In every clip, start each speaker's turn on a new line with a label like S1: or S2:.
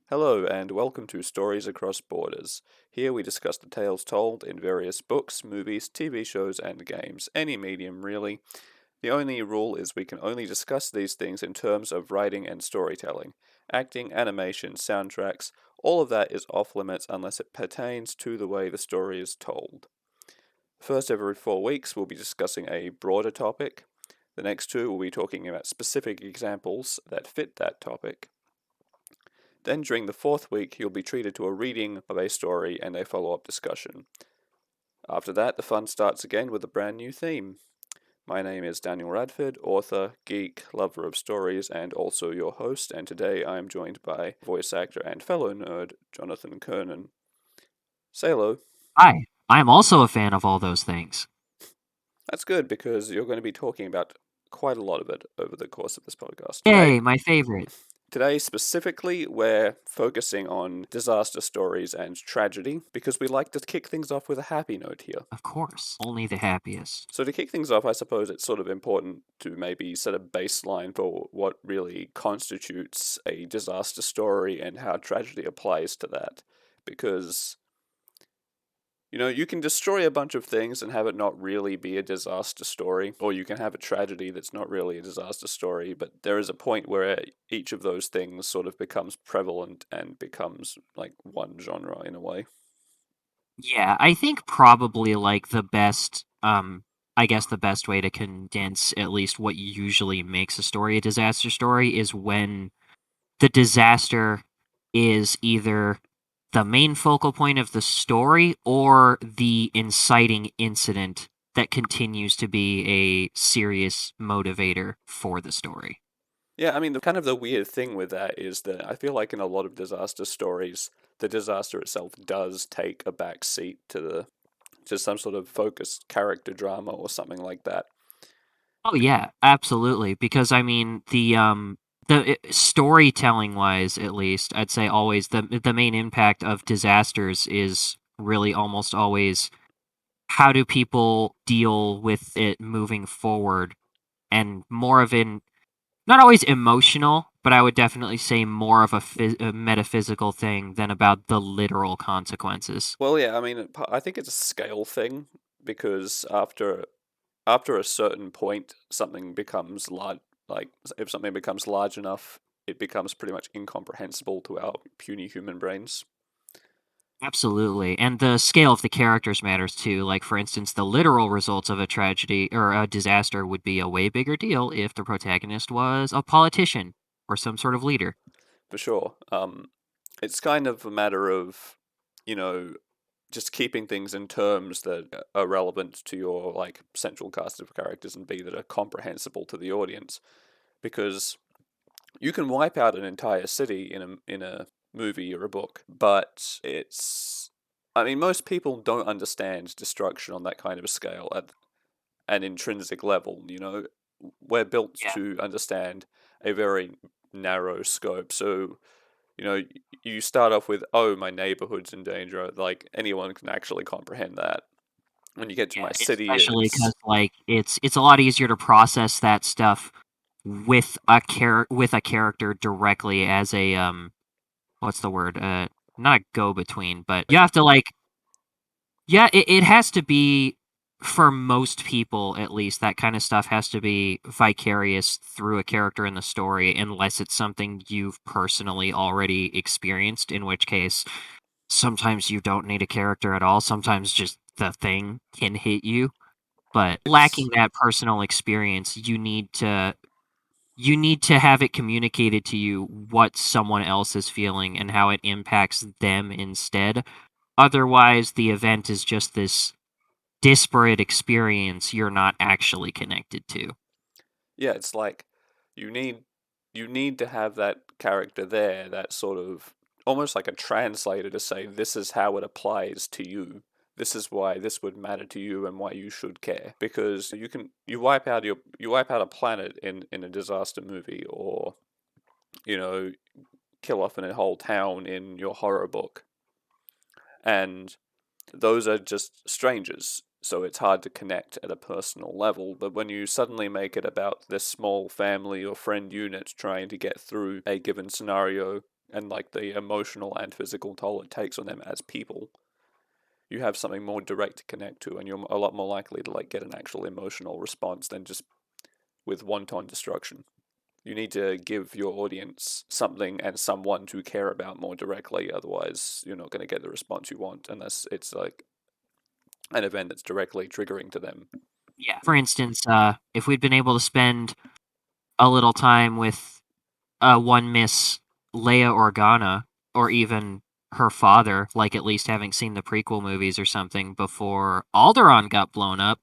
S1: Hello, and welcome to Stories Across Borders. Here we discuss the tales told in various books, movies, TV shows, and games, any medium really. The only rule is we can only discuss these things in terms of writing and storytelling. Acting, animation, soundtracks, all of that is off limits unless it pertains to the way the story is told. First, every 4 weeks, we'll be discussing a broader topic. The next two, we'll be talking about specific examples that fit that topic. Then, during the fourth week, you'll be treated to a reading of a story and a follow-up discussion. After that, the fun starts again with a brand new theme. My name is Daniel Radford, author, geek, lover of stories, and also your host, and today I am joined by voice actor and fellow nerd, Jonathan Coenan. Say hello.
S2: Hi, I'm also a fan of all those things.
S1: That's good, because you're going to be talking about quite a lot of it over the course of this podcast.
S2: Yay, my favorite.
S1: Today, specifically, we're focusing on disaster stories and tragedy because we like to kick things off with a happy note here.
S2: Of course, only the happiest.
S1: So, to kick things off, I suppose it's sort of important to maybe set a baseline for what really constitutes a disaster story and how tragedy applies to that. Because you can destroy a bunch of things and have it not really be a disaster story, or you can have a tragedy that's not really a disaster story, but there is a point where each of those things sort of becomes prevalent and becomes like one genre in a way.
S2: Yeah, I think probably like the best, I guess the best way to condense at least what usually makes a story a disaster story is when the disaster is either the main focal point of the story or the inciting incident that continues to be a serious motivator for the story.
S1: Yeah, I mean, the weird thing with that is that I feel like in a lot of disaster stories, the disaster itself does take a back seat to some sort of focused character drama or something like that.
S2: Oh yeah, absolutely. Because I mean, storytelling wise, at least, I'd say always the main impact of disasters is really almost always how do people deal with it moving forward, and more of an not always emotional, but I would definitely say more of a metaphysical thing than about the literal consequences.
S1: Well, yeah, I mean, I think it's a scale thing because after a certain point, something becomes large. Like if something becomes large enough, it becomes pretty much incomprehensible to our puny human brains.
S2: Absolutely, and the scale of the characters matters too. Like, for instance, the literal results of a tragedy or a disaster would be a way bigger deal if the protagonist was a politician or some sort of leader.
S1: For sure. It's kind of a matter of, you know, just keeping things in terms that are relevant to your like central cast of characters and B that are comprehensible to the audience. Because you can wipe out an entire city in a movie or a book, but it's I mean most people don't understand destruction on that kind of a scale at an intrinsic level, We're built
S2: Yeah,
S1: to understand a very narrow scope. So, you know, you start off with, oh, my neighborhood's in danger. Like anyone can actually comprehend that. When you get to
S2: yeah,
S1: my city,
S2: especially because
S1: it's
S2: like, it's a lot easier to process that stuff with a character directly as a, what's the word? Not a go-between, but you have to, like yeah, it has to be for most people, at least, that kind of stuff has to be vicarious through a character in the story, unless it's something you've personally already experienced, in which case, sometimes you don't need a character at all, sometimes just the thing can hit you, but lacking
S1: it's
S2: that personal experience, you need to have it communicated to you what someone else is feeling and how it impacts them instead. Otherwise, the event is just this disparate experience you're not actually connected to.
S1: yeah, it's like you need you need to have that character there, that sort of almost like a translator to say this is how it applies to you. This is why this would matter to you and why you should care. Because you wipe out a planet in a disaster movie or, you know, kill off a whole town in your horror book. And those are just strangers, so it's hard to connect at a personal level. But when you suddenly make it about this small family or friend unit trying to get through a given scenario and like the emotional and physical toll it takes on them as people, you have something more direct to connect to, and you're a lot more likely to like get an actual emotional response than just with wanton destruction. You need to give your audience something and someone to care about more directly. Otherwise, you're not going to get the response you want unless it's like an event that's directly triggering to them.
S2: Yeah. For instance, if we'd been able to spend a little time with one Miss Leia Organa, or even her father, like at least having seen the prequel movies or something before Alderaan got blown up.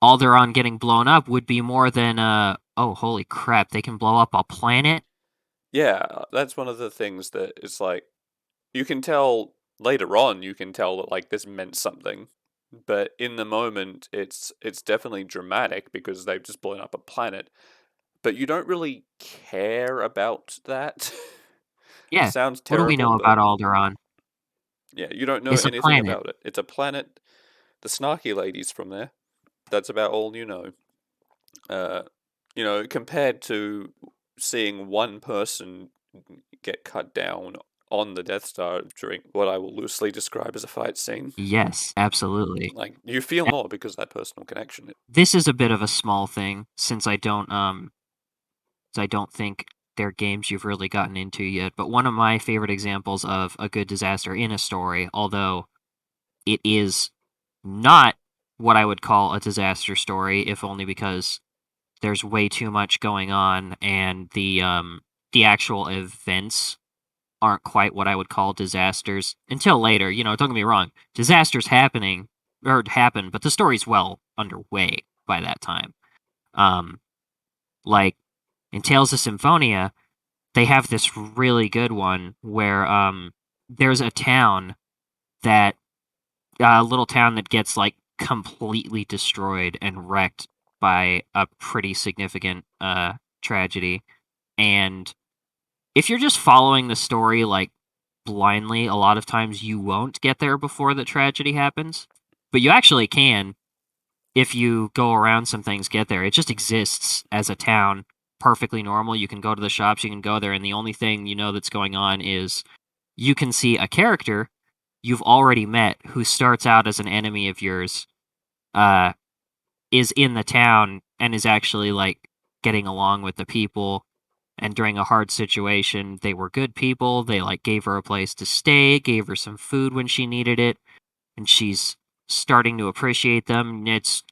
S2: Alderaan getting blown up would be more than oh holy crap, they can blow up a planet.
S1: Yeah, that's one of the things that is like you can tell later on. You can tell that like this meant something, but in the moment, it's definitely dramatic because they've just blown up a planet. But you don't really care about that. It
S2: Yeah.
S1: sounds
S2: What do we
S1: terrible,
S2: know
S1: but
S2: about Alderaan?
S1: yeah, you don't know
S2: It's a
S1: anything
S2: planet.
S1: about it. It's a planet. The snarky ladies from there. That's about all you know. Uh, compared to seeing one person get cut down on the Death Star during what I will loosely describe as a fight scene,
S2: Yes, absolutely.
S1: like you feel
S2: Uh,
S1: more because of that personal connection.
S2: This is a bit of a small thing since I don't think they're games you've really gotten into yet, but one of my favorite examples of a good disaster in a story, although it is not what I would call a disaster story, if only because there's way too much going on and the actual events aren't quite what I would call disasters until later. Don't get me wrong, disasters happen, but the story's well underway by that time. Um, like in Tales of Symphonia, they have this really good one where there's a little town that gets like completely destroyed and wrecked by a pretty significant tragedy. And if you're just following the story like blindly, a lot of times you won't get there before the tragedy happens. But you actually can, if you go around some things, get there. It just exists as a town, perfectly normal. You can go to the shops, you can go there, and the only thing you know that's going on is you can see a character you've already met who starts out as an enemy of yours, uh, is in the town and is actually like getting along with the people. And during a hard situation, they were good people. They like gave her a place to stay, gave her some food when she needed it, and she's starting to appreciate them. It's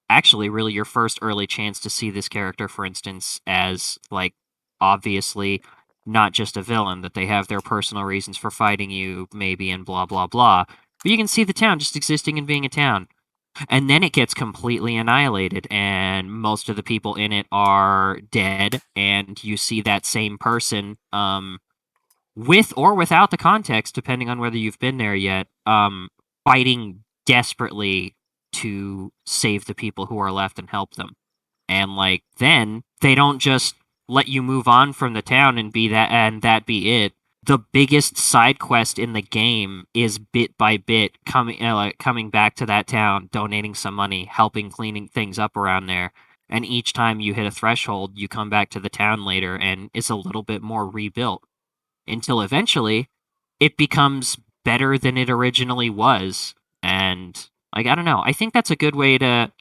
S2: actually really your first early chance to see this character, for instance, as like obviously not just a villain, that they have their personal reasons for fighting you, maybe, and blah blah blah. But you can see the town just existing and being a town. And then it gets completely annihilated, and most of the people in it are dead, and you see that same person, with or without the context, depending on whether you've been there yet, fighting desperately to save the people who are left and help them. And like then they don't just let you move on from the town and that be it. The biggest side quest in the game is bit by bit coming back to that town, donating some money, helping cleaning things up around there. And each time you hit a threshold, you come back to the town later and it's a little bit more rebuilt until eventually it becomes better than it originally was. And like I don't know, I think that's a good way to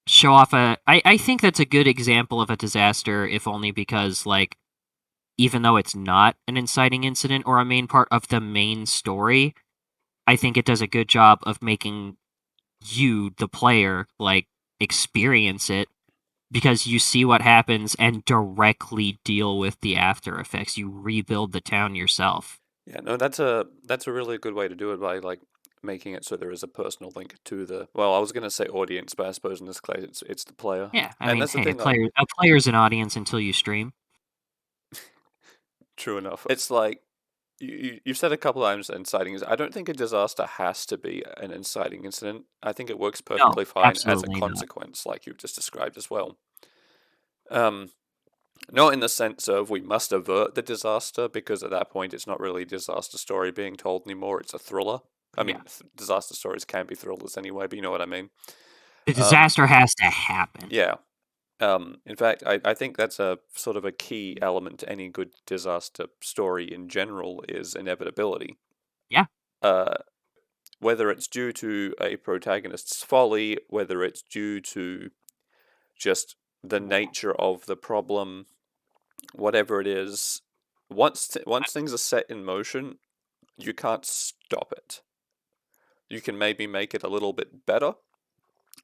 S2: show off I think that's a good example of a disaster, if only because like even though it's not an inciting incident or a main part of the main story, I think it does a good job of making you, the player, like experience it because you see what happens and directly deal with the after effects. You rebuild the town yourself.
S1: Yeah, no, that's a really good way to do it by like making it so there is a personal link to the. Well, I was gonna say audience, but I suppose in this case it's the player,
S2: Yeah, I
S1: and
S2: mean,
S1: that's the
S2: hey,
S1: thing. Like,
S2: a player's an audience until you stream.
S1: true enough, it's like you've said a couple times inciting is. I don't think a disaster has to be an inciting incident. I think it works
S2: No,
S1: perfectly fine as a
S2: absolutely not.
S1: consequence, like you've just described as well. Um, Not in the sense of we must avert the disaster, because at that point it's not really a disaster story being told anymore, it's a thriller. I
S2: Yeah.
S1: mean, disaster stories can be thrillers anyway, but you know what I mean.
S2: The
S1: Um,
S2: disaster has to happen.
S1: yeah. In fact, I think that's a sort of a key element to any good disaster story in general is inevitability.
S2: Yeah,
S1: Uh, whether it's due to a protagonist's folly, whether it's due to just the nature of the problem, whatever it is, once things are set in motion, you can't stop it. You can maybe make it a little bit better.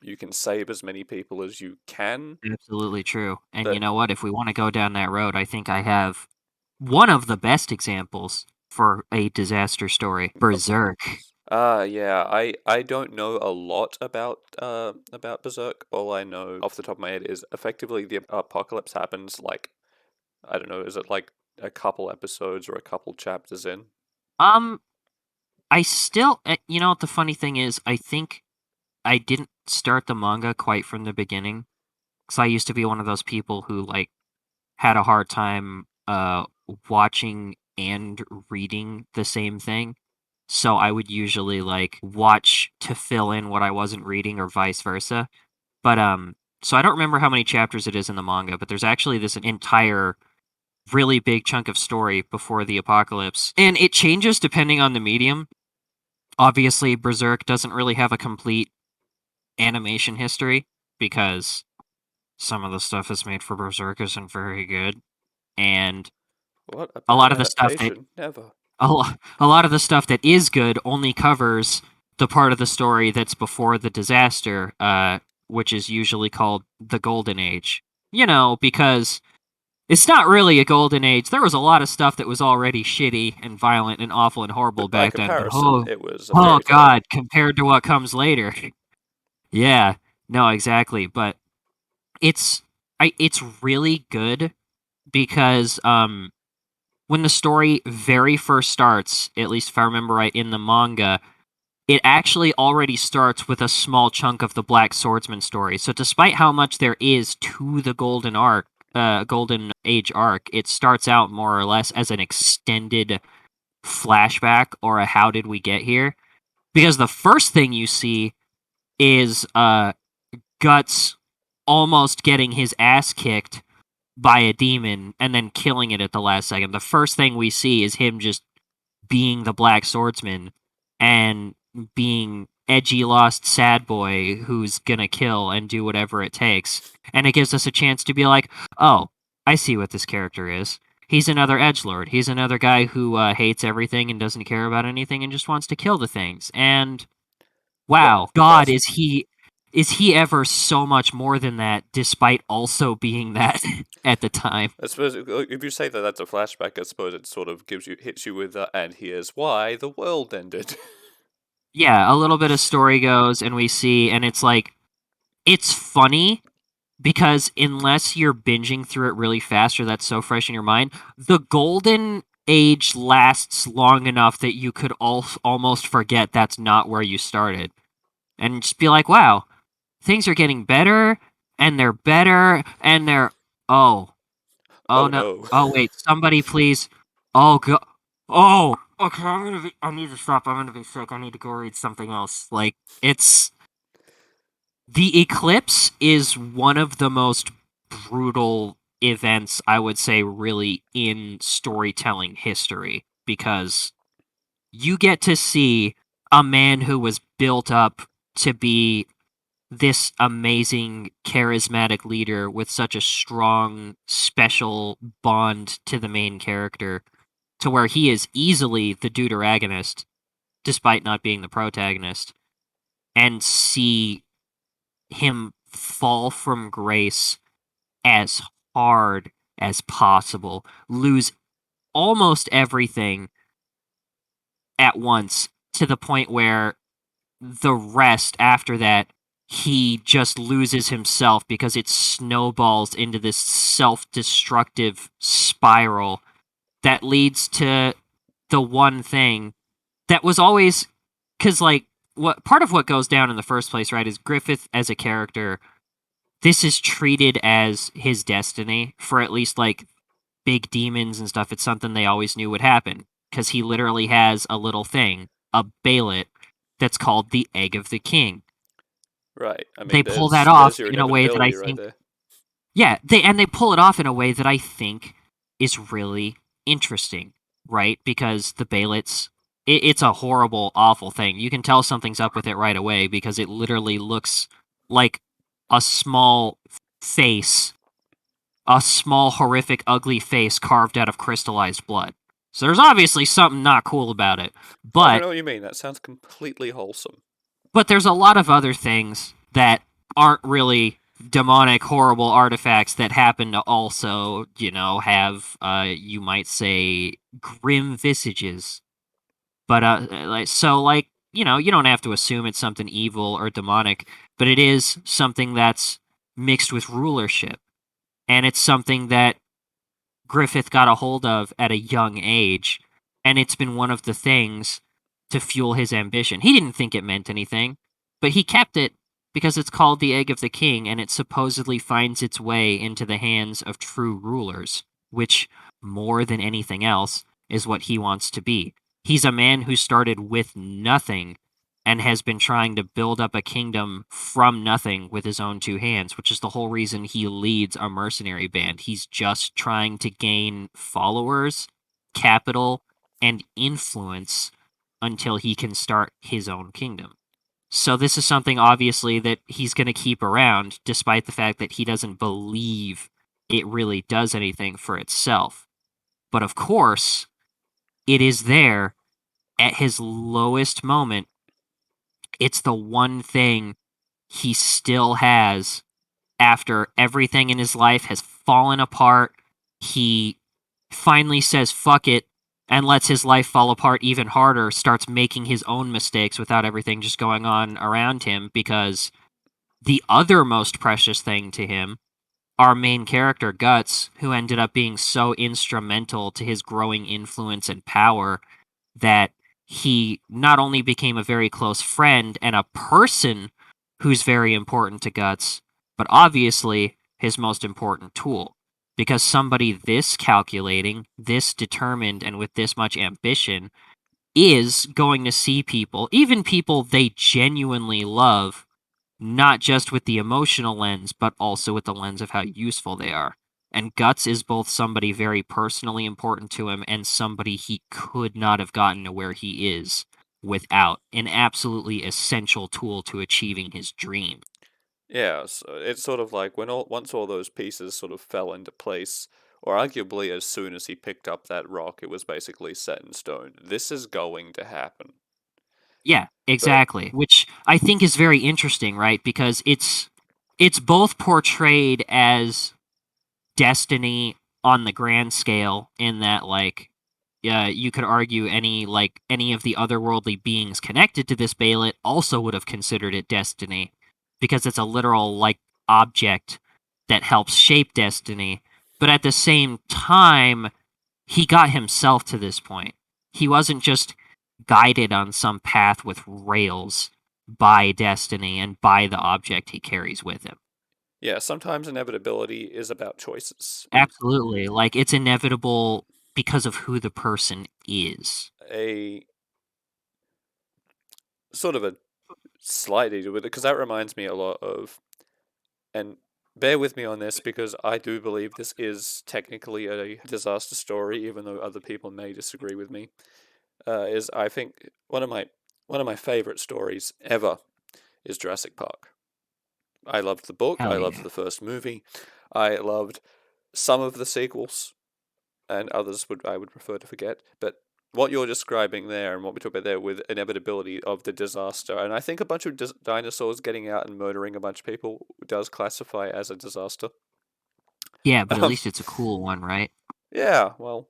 S1: You can save as many people as you can,
S2: absolutely true. And you
S1: but
S2: know what? If we want to go down that road, I think I have one of the best examples for a disaster story, Berserk.
S1: yeah, I don't know a lot about Berserk. All I know off the top of my head is effectively the apocalypse happens like I don't know, is it like a couple episodes or a couple chapters in?
S2: Um, I still, you know what the funny thing is? I think I didn't start the manga quite from the beginning because I used to be one of those people who like had a hard time watching and reading the same thing. So I would usually like watch to fill in what I wasn't reading or vice versa. But so I don't remember how many chapters it is in the manga, but there's actually this entire really big chunk of story before the apocalypse. And it changes depending on the medium. Obviously, Berserk doesn't really have a complete animation history because some of the stuff that's made for Berserk isn't very good. And
S1: What a
S2: a
S1: bad
S2: lot of the stuff that
S1: adaptation. Never.
S2: a lot of the stuff that is good only covers the part of the story that's before the disaster, which is usually called the Golden Age. You know, because it's not really a golden age. There was a lot of stuff that was already shitty and violent and awful and horrible
S1: But by
S2: back then. But
S1: comparison, it was a
S2: oh
S1: fairy tale.
S2: god, compared to what comes later, yeah, no, exactly. But it's it's really good because when the story very first starts, at least if I remember right in the manga, it actually already starts with a small chunk of the Black Swordsman story. So despite how much there is to the Golden Age arc, it starts out more or less as an extended flashback or a how did we get here? Because the first thing you see is Guts almost getting his ass kicked by a demon and then killing it at the last second. The first thing we see is him just being the Black Swordsman and being edgy lost sad boy who's gonna kill and do whatever it takes. And it gives us a chance to be like, oh, I see what this character is. He's another edgelord. He's another guy who hates everything and doesn't care about anything and just wants to kill the things. And
S1: But
S2: wow, God,
S1: that's
S2: is he ever so much more than that, despite also being that at the time.
S1: I suppose if you say that that's a flashback, I suppose it sort of hits you with and here's why the world ended.
S2: Yeah, a little bit of story goes, and we see, and it's like it's funny because unless you're binging through it really fast or that's so fresh in your mind, the golden age lasts long enough that you could almost forget that's not where you started and just be like, wow, things are getting better and they're better and they're oh, oh
S1: Oh
S2: no,
S1: no.
S2: oh wait, somebody please, oh go, oh, okay, I need to stop, I'm gonna be sick, I need to go read something else. Like, it's, the eclipse is one of the most brutal events, I would say, really in storytelling history because you get to see a man who was built up to be this amazing, charismatic leader with such a strong, special bond to the main character to where he is easily the deuteragonist, despite not being the protagonist, and see him fall from grace as hard as possible, lose almost everything at once to the point where the rest after that he just loses himself because it snowballs into this self-destructive spiral that leads to the one thing that was always, cuz like what part of what goes down in the first place, right, is Griffith as a character, this is treated as his destiny for at least like big demons and stuff. It's something they always knew would happen because he literally has a little thing, a bailet that's called the Egg of the King.
S1: Right. I
S2: They
S1: mean,
S2: pull that
S1: there's
S2: off
S1: your
S2: in a way that I
S1: inevitability right
S2: think,
S1: there.
S2: Yeah, they pull it off in a way that I think is really interesting, right? Because the Baelits, it's a horrible, awful thing. You can tell something's up with it right away because it literally looks like a small face, a small, horrific, ugly face carved out of crystallized blood. So there's obviously something not cool about it.
S1: Oh, I don't
S2: But
S1: know what you mean. That sounds completely wholesome.
S2: there's a lot of other things that aren't really demonic, horrible artifacts that happen to also, have, you might say, grim visages. But, you don't have to assume it's something evil or demonic, but it is something that's mixed with rulership. And it's something that Griffith got a hold of at a young age, and it's been one of the things to fuel his ambition. He didn't think it meant anything, but he kept it because it's called the Egg of the King, and it supposedly finds its way into the hands of true rulers, which, more than anything else, is what he wants to be. He's a man who started with nothing and has been trying to build up a kingdom from nothing with his own two hands, which is the whole reason he leads a mercenary band. He's just trying to gain followers, capital, and influence until he can start his own kingdom. So this is something obviously that he's going to keep around despite the fact that he doesn't believe it really does anything for itself. But of course, it is there at his lowest moment. It's the one thing he still has after everything in his life has fallen apart. He finally says fuck it and lets his life fall apart even harder, starts making his own mistakes without everything just going on around him, because the other most precious thing to him, our main character Guts, who ended up being so instrumental to his growing influence and power, that he not only became a very close friend and a person who's very important to Guts, but obviously his most important tool. Because somebody this calculating, this determined, and with this much ambition is going to see people, even people they genuinely love, not just with the emotional lens, but also with the lens of how useful they are. And Guts is both somebody very personally important to him and somebody he could not have gotten to where he is without an absolutely essential tool to achieving his dream.
S1: Yeah, so it's sort of like when once all those pieces sort of fell into place, or arguably as soon as he picked up that rock, it was basically set in stone. This is going to happen.
S2: Yeah,
S1: But
S2: exactly. Which I think is very interesting, right? Because it's both portrayed as destiny on the grand scale, in that, like, you could argue any of the otherworldly beings connected to this Bailet also would have considered it destiny, because it's a literal, like, object that helps shape destiny. But at the same time, he got himself to this point. He wasn't just guided on some path with rails by destiny and by the object he carries with him.
S1: yeah, sometimes inevitability is about choices.
S2: Absolutely. Like, it's inevitable because of who the person is.
S1: A sort of a slight detour with it, because that reminds me a lot of, and bear with me on this because I do believe this is technically a disaster story, even though other people may disagree with me. Is I think one of my favorite stories ever is Jurassic Park. I loved the book.
S2: Hell
S1: I loved
S2: yeah.
S1: the first movie. I loved some of the sequels, and others would I would prefer to forget. But what you're describing there, and what we talk about there, with inevitability of the disaster, and I think a bunch of dinosaurs getting out and murdering a bunch of people does classify as a disaster.
S2: Yeah, but at
S1: Um,
S2: least it's a cool one, right?
S1: yeah, well,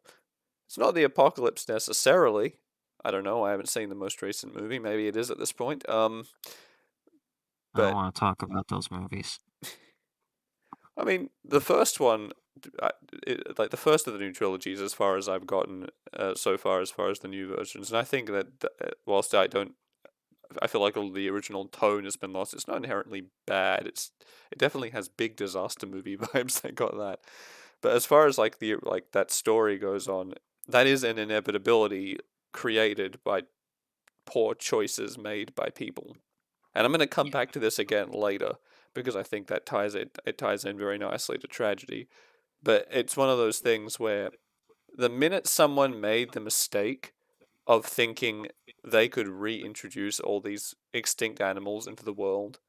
S1: it's not the apocalypse necessarily. I don't know. I haven't seen the most recent movie. Maybe it is at this point.
S2: I don't
S1: But
S2: want to talk about those movies.
S1: I mean, the first one, like the first of the new trilogies, as far as I've gotten so far, as far as the new versions, and I think that whilst I feel like all the original tone has been lost. It's not inherently bad. It definitely has big disaster movie vibes. I got that. But as far as like that story goes on, that is an inevitability created by poor choices made by people. And I'm going to come back to this again later, because I think that ties in very nicely to tragedy. But it's one of those things where the minute someone made the mistake of thinking they could reintroduce all these extinct animals into the world,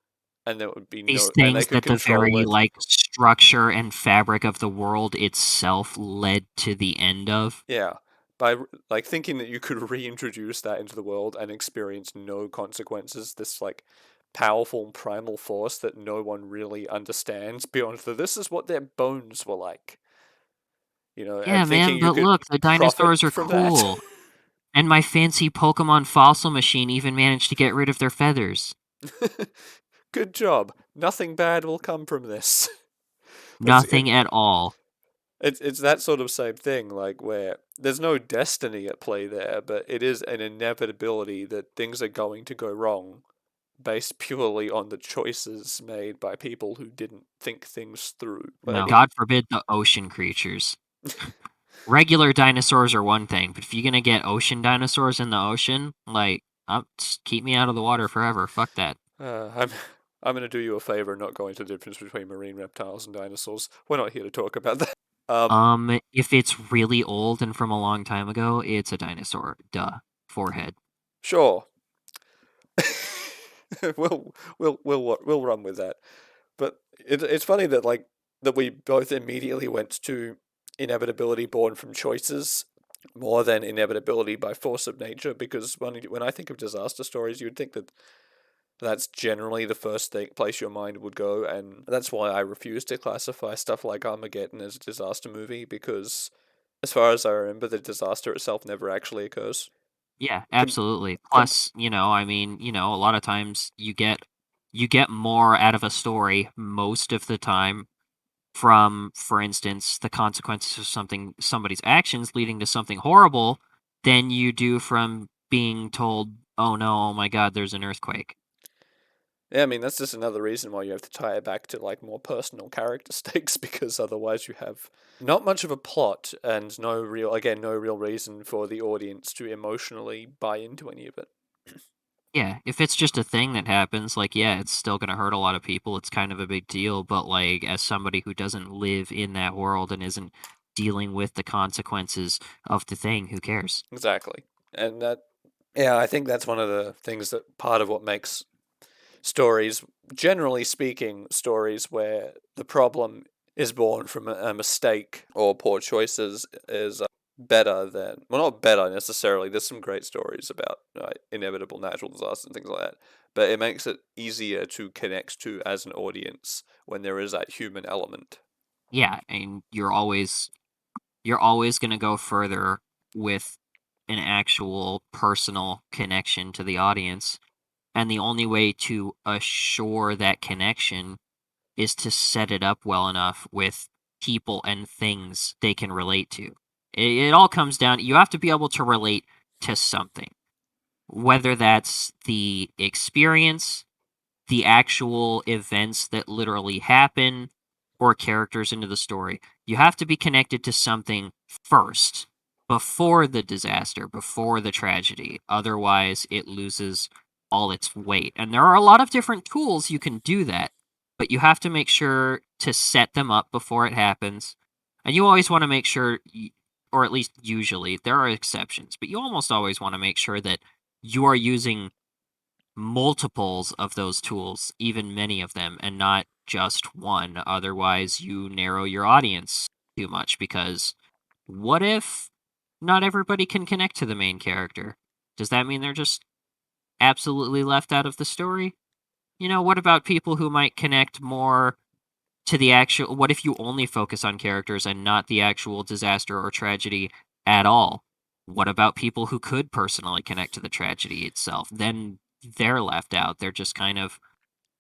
S1: and there would be
S2: These
S1: no, and they
S2: things
S1: could
S2: that the
S1: control
S2: very,
S1: it.
S2: like, structure and fabric of the world itself led to the end of.
S1: Yeah, by like thinking that you could reintroduce that into the world and experience no consequences, this like powerful primal force that no one really understands beyond the this is what their bones were like, and
S2: Yeah,
S1: thinking
S2: man,
S1: you
S2: but
S1: could
S2: look, the
S1: profit
S2: dinosaurs are
S1: from that.
S2: cool. And my fancy Pokemon fossil machine even managed to get rid of their feathers.
S1: Good job. Nothing bad will come from this. But
S2: Nothing at all.
S1: it's that sort of same thing, like where there's no destiny at play there, but it is an inevitability that things are going to go wrong based purely on the choices made by people who didn't think things through. But I
S2: No,
S1: mean,
S2: God forbid the ocean creatures. Regular dinosaurs are one thing, but if you're gonna get ocean dinosaurs in the ocean, like, just keep me out of the water forever. Fuck that.
S1: I'm I'm gonna do you a favor not going to the difference between marine reptiles and dinosaurs. We're not here to talk about that.
S2: If it's really old and from a long time ago, it's a dinosaur. Duh. Forehead.
S1: Sure. We'll run with that. But it's funny that that we both immediately went to inevitability born from choices more than inevitability by force of nature. Because when I think of disaster stories, you'd think that that's generally the first place your mind would go, and that's why I refuse to classify stuff like Armageddon as a disaster movie because, as far as I remember, the disaster itself never actually occurs.
S2: Yeah,
S1: Com-
S2: absolutely.
S1: com-
S2: Plus, I mean, a lot of times you get more out of a story most of the time from, for instance, the consequences of somebody's actions leading to something horrible than you do from being told, "Oh no, oh my god, there's an earthquake."
S1: Yeah, I mean that's just another reason why you have to tie it back to like more personal character stakes because otherwise you have not much of a plot and no real reason for the audience to emotionally buy into any of it.
S2: Yeah, if it's just a thing that happens, like, yeah, it's still gonna hurt a lot of people, it's kind of a big deal, but, like, as somebody who doesn't live in that world and isn't dealing with the consequences of the thing, who cares?
S1: Exactly. And yeah, I think that's one of the things that part of what makes stories, generally speaking, stories where the problem is born from a mistake or poor choices is better than, well, not better necessarily. There's some great stories about inevitable natural disasters and things like that, but it makes it easier to connect to as an audience when there is that human element.
S2: Yeah, and you're always gonna go further with an actual personal connection to the audience, and the only way to assure that connection is to set it up well enough with people and things they can relate to. It all comes down, you have to be able to relate to something, whether that's the experience, the actual events that literally happen, or characters into the story. You have to be connected to something first before the disaster, before the tragedy. Otherwise, it loses all its weight. And there are a lot of different tools you can do that, but you have to make sure to set them up before it happens. And you always want to make sure, or at least usually, there are exceptions, but you almost always want to make sure that you are using multiples of those tools, even many of them, and not just one. Otherwise, you narrow your audience too much because what if not everybody can connect to the main character? Does that mean they're just absolutely left out of the story? What about people who might connect more to the actual? What if you only focus on characters and not the actual disaster or tragedy at all? What about people who could personally connect to the tragedy itself? Then they're left out. They're just kind of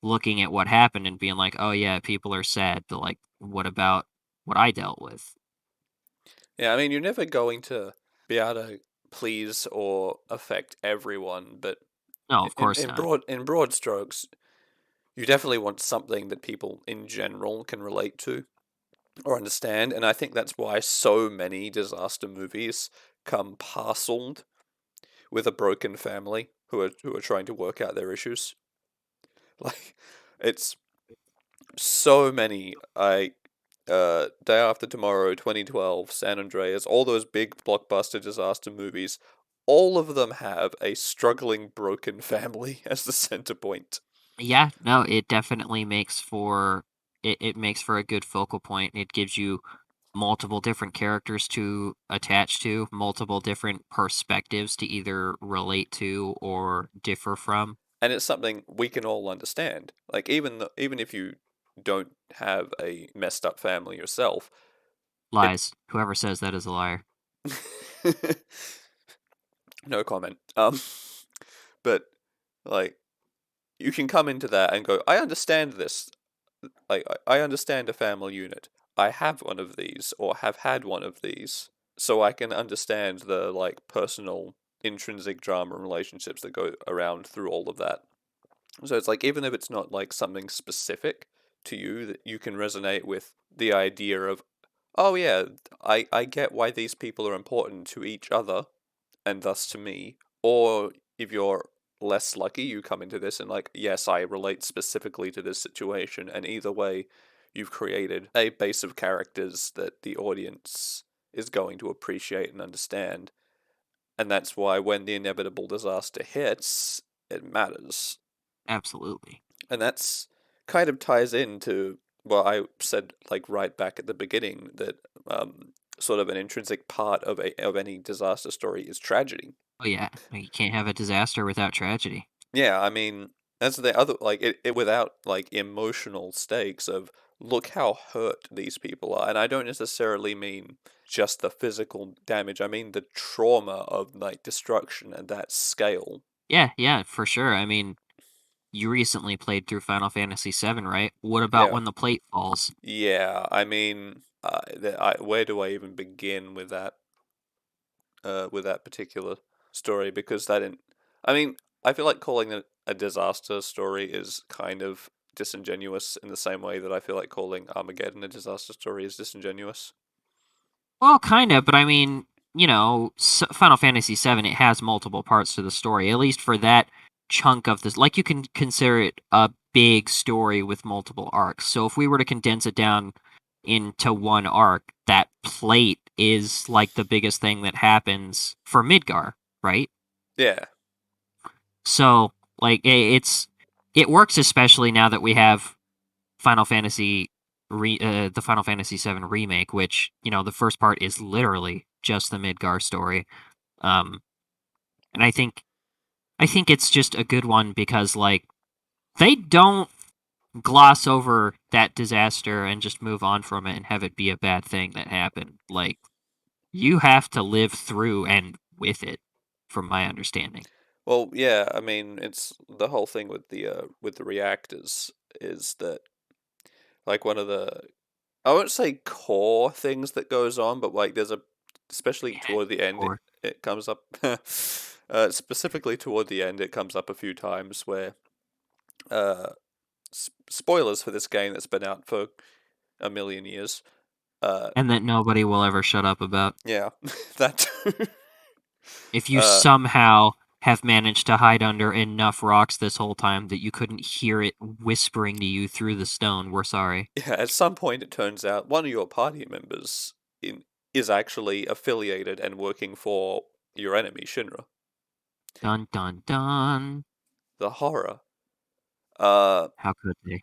S2: looking at what happened and being like, "Oh yeah, people are sad, but like, what about what I dealt with?"
S1: Yeah, I mean, you're never going to be able to please or affect everyone, but
S2: No, of course not.
S1: in broad strokes, you definitely want something that people in general can relate to or understand, and I think that's why so many disaster movies come parceled with a broken family who are trying to work out their issues. Like, it's so many. Day After Tomorrow, 2012, San Andreas, all those big blockbuster disaster movies, all of them have a struggling, broken family as the center point.
S2: Yeah, no, it definitely makes for it makes for a good focal point. It gives you multiple different characters to attach to, multiple different perspectives to either relate to or differ from.
S1: And it's something we can all understand. Like even if you don't have a messed up family yourself, it
S2: Lies. Whoever says that is a liar.
S1: no comment. But like you can come into that and go, I understand this. Like I understand a family unit. I have one of these or have had one of these, so I can understand the like personal intrinsic drama and relationships that go around through all of that. So it's like even if it's not like something specific to you that you can resonate with the idea of, oh yeah, I get why these people are important to each other and thus to me. Or if you're less lucky, you come into this and like, yes, I relate specifically to this situation, and either way, you've created a base of characters that the audience is going to appreciate and understand. And that's why when the inevitable disaster hits, it matters.
S2: Absolutely.
S1: And that's kind of ties into what I said like right back at the beginning that sort of an intrinsic part of any disaster story is tragedy.
S2: Oh yeah, you can't have a disaster without tragedy.
S1: Yeah, I mean that's the other like it without like emotional stakes of look how hurt these people are. And I don't necessarily mean just the physical damage. I mean the trauma of like destruction at that scale.
S2: Yeah, yeah, for sure. I mean, you recently played through Final Fantasy VII, right? What about
S1: Yeah.
S2: when the plate falls?
S1: Yeah, I mean, where do I even begin with that particular story? Because that didn't. I mean, I feel like calling it a disaster story is kind of disingenuous in the same way that I feel like calling Armageddon a disaster story is disingenuous.
S2: Well, kind of, but I mean, Final Fantasy VII, it has multiple parts to the story, at least for that chunk of this. Like, you can consider it a big story with multiple arcs. So if we were to condense it down into one arc, that plate is like the biggest thing that happens for Midgar, right?
S1: Yeah,
S2: So, like, it works especially now that we have Final Fantasy the Final Fantasy VII remake, which the first part is literally just the Midgar story, um, and I think it's just a good one because like they don't gloss over that disaster and just move on from it and have it be a bad thing that happened. Like you have to live through and with it, from my understanding.
S1: well, yeah. I mean, it's the whole thing with the reactors is that like one of the I won't say core things that goes on, but like there's a especially
S2: Yeah,
S1: toward the end
S2: or
S1: it comes up specifically toward the end it comes up a few times where uh spoilers for this game that's been out for a million years. Uh
S2: and that nobody will ever shut up about.
S1: yeah, that
S2: If you
S1: uh
S2: somehow have managed to hide under enough rocks this whole time that you couldn't hear it whispering to you through the stone, we're sorry.
S1: yeah, at some point it turns out one of your party members in is actually affiliated and working for your enemy Shinra.
S2: Dun dun dun.
S1: The horror. Uh
S2: How could they?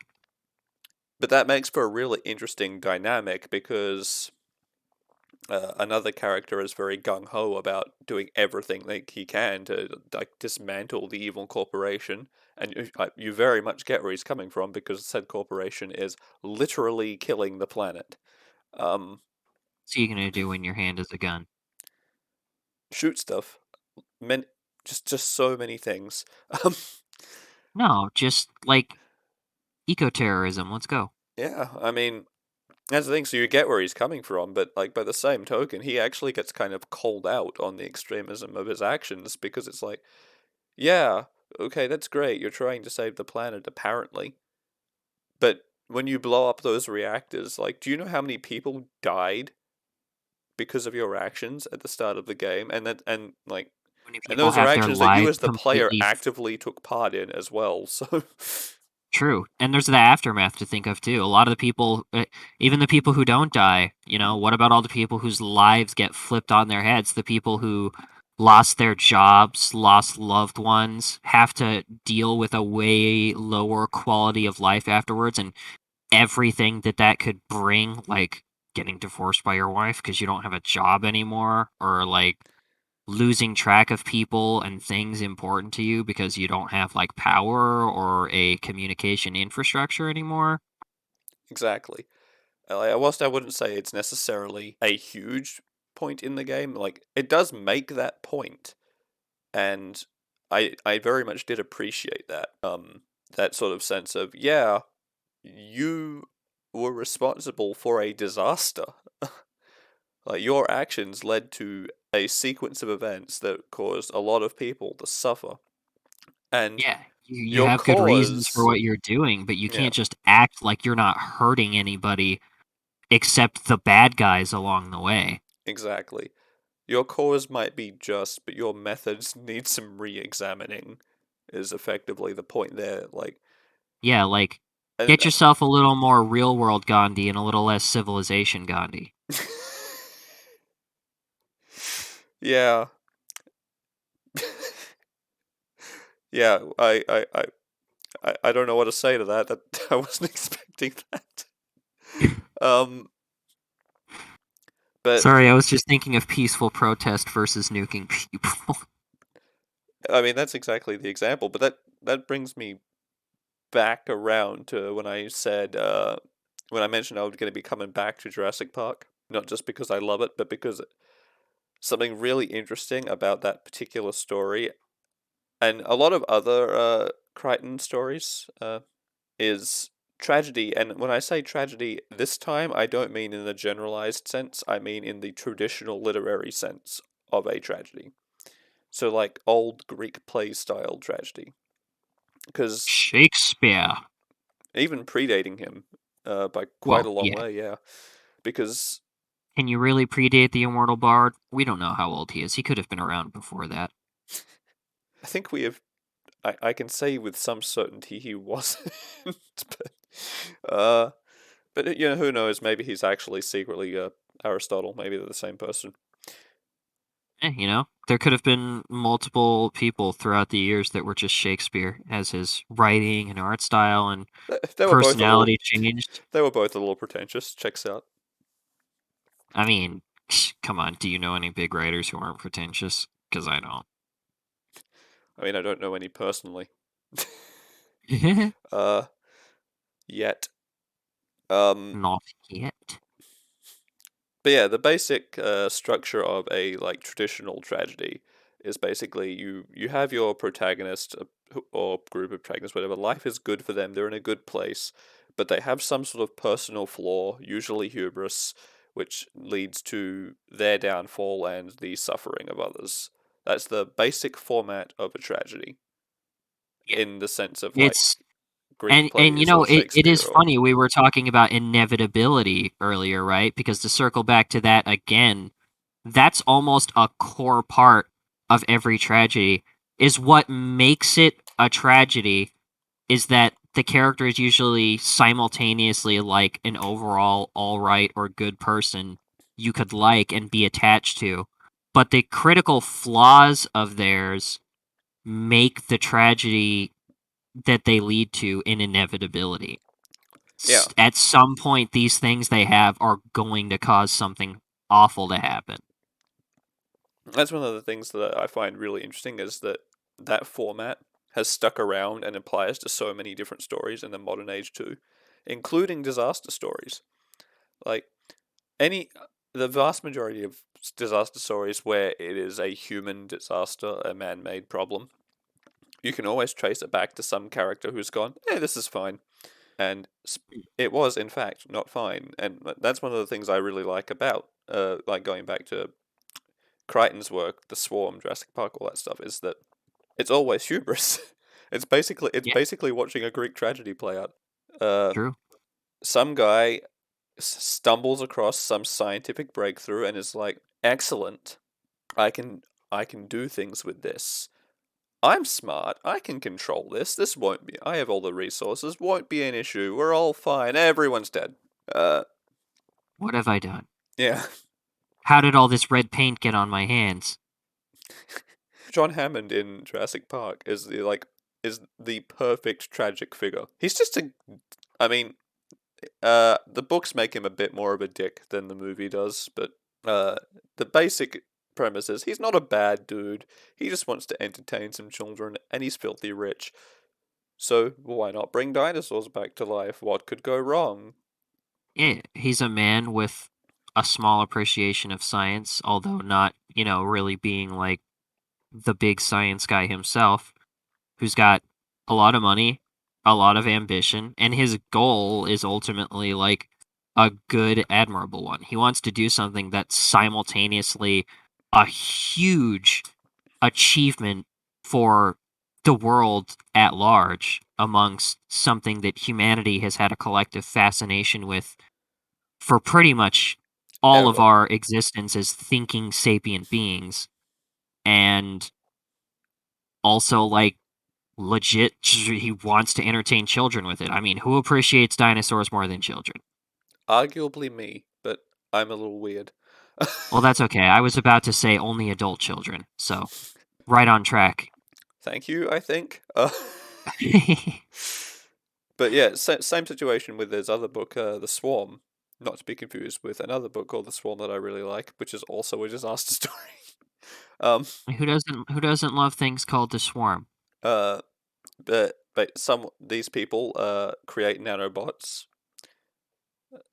S1: but that makes for a really interesting dynamic because another character is very gung ho about doing everything that he can to like dismantle the evil corporation, and you very much get where he's coming from because said corporation is literally killing the planet. Um,
S2: What's he gonna do when your hand is a gun?
S1: Shoot stuff, men, just so many things. Um,
S2: No, just like eco-terrorism. Let's go.
S1: yeah, I mean that's the thing. So you get where he's coming from, but like by the same token, he actually gets kind of called out on the extremism of his actions because it's like, yeah, okay, that's great. You're trying to save the planet, apparently. But when you blow up those reactors, like, do you know how many people died because of your actions at the start of the game?
S2: Many
S1: And
S2: people
S1: those are
S2: have their
S1: actions that you
S2: lives
S1: as the player
S2: completely
S1: actively took part in as well. So
S2: True, and there's the aftermath to think of too. A lot of the people, even the people who don't die, what about all the people whose lives get flipped on their heads? The people who lost their jobs, lost loved ones, have to deal with a way lower quality of life afterwards, and everything that that could bring, like getting divorced by your wife because you don't have a job anymore, or like losing track of people and things important to you because you don't have like power or a communication infrastructure anymore.
S1: Exactly. Whilst I wouldn't say it's necessarily a huge point in the game, like it does make that point, and I very much did appreciate that. That sort of sense of, yeah, you were responsible for a disaster. Like your actions led to a sequence of events that caused a lot of people to suffer. And
S2: Yeah, you
S1: your
S2: have good reasons for
S1: cause,
S2: what you're doing, but you
S1: yeah,
S2: can't just act like you're not hurting anybody except the bad guys along the way.
S1: exactly. Your cause might be just, but your methods need some re-examining, is effectively the point there. Like,
S2: Yeah, like
S1: and
S2: get yourself a little more real world Gandhi and a little less civilization Gandhi.
S1: yeah, yeah. I don't know what to say to that. That I wasn't expecting that. Um, but
S2: Sorry, I was just thinking of peaceful protest versus nuking people.
S1: I mean that's exactly the example. But that brings me back around to when I said when I mentioned I was going to be coming back to Jurassic Park, not just because I love it, but because something really interesting about that particular story and a lot of other Crichton stories is tragedy. And when I say tragedy, this time I don't mean in the generalized sense, I mean in the traditional literary sense of a tragedy. So, like old Greek play style tragedy. Because
S2: Shakespeare.
S1: even predating him by quite a
S2: Well,
S1: long
S2: yeah.
S1: way, yeah. Because
S2: Can you really predate the immortal bard? We don't know how old he is. He could have been around before that.
S1: I think we have I can say with some certainty he wasn't, but uh, but who knows? Maybe he's actually secretly Aristotle. Maybe they're the same person.
S2: There could have been multiple people throughout the years that were just Shakespeare as his writing and art style and
S1: They were both a little.
S2: personality changed.
S1: They were both a little pretentious. Checks out.
S2: I mean, come on, do you know any big writers who aren't pretentious? Because I
S1: I mean, I don't know any personally.
S2: don't.
S1: uh, yet. Um,
S2: Not yet.
S1: but yeah, the basic structure of a like traditional tragedy is basically you have your protagonist or group of protagonists, whatever. Life is good for them. They're in a good place, but they have some sort of personal flaw, usually hubris, which leads to their downfall and the suffering of others. That's the basic format of a tragedy,
S2: Yeah.
S1: in the sense of like
S2: It's
S1: Greek
S2: and
S1: plays or
S2: it
S1: Shakespeare
S2: is
S1: or
S2: funny we were talking about inevitability earlier, right? Because to circle back to that again, that's almost a core part of every tragedy is what makes it a tragedy is that the character is usually simultaneously like an overall all right or good person you could like and be attached to, but the critical flaws of theirs make the tragedy that they lead to an inevitability.
S1: yeah.
S2: At some point, these things they have are going to cause something awful to happen.
S1: That's one of the things that I find really interesting is that that format has stuck around and applies to so many different stories in the modern age too, including disaster stories. Like any the vast majority of disaster stories where it is a human disaster, a man-made problem, you can always trace it back to some character who's gone, "Hey, this is fine." And it was in fact not fine. And that's one of the things I really like about like going back to Crichton's work, The Swarm, Jurassic Park, all that stuff, is that it's always hubris. It's
S2: Yeah,
S1: basically watching a Greek tragedy play out. Uh,
S2: true.
S1: some guy stumbles across some scientific breakthrough and is like, "Excellent, I can I can do things with this." I'm smart. I can control this. This won't be. I have all the resources. Won't be an issue. We're all fine. Everyone's dead. Uh,
S2: What have I done?
S1: yeah.
S2: How did all this red paint get on my hands?
S1: John Hammond in Jurassic Park is the perfect tragic figure. He's just a. I mean, the books make him a bit more of a dick than the movie does, but uh, the basic premise is he's not a bad dude. He just wants to entertain some children, and he's filthy rich. So why not bring dinosaurs back to life? What could go wrong?
S2: Yeah, he's a man with a small appreciation of science, although not, really being like the big science guy himself, who's got a lot of money, a lot of ambition, and his goal is ultimately like a good, admirable one. He wants to do something that's simultaneously a huge achievement for the world at large, amongst something that humanity has had a collective fascination with for pretty much all of
S1: Ever.
S2: our existence as thinking sapient beings, and also like legit he wants to entertain children with it. I mean, who appreciates dinosaurs more than children?
S1: Arguably me, but I'm a little weird.
S2: Well, that's okay. I was about to say only adult children, so right on track.
S1: Thank you, I think. But yeah, same situation with his other book, The Swarm. Not to be confused with another book called The Swarm that I really like, which is also a disaster story.
S2: Who doesn't love things called the swarm?
S1: Uh, but some these people create nanobots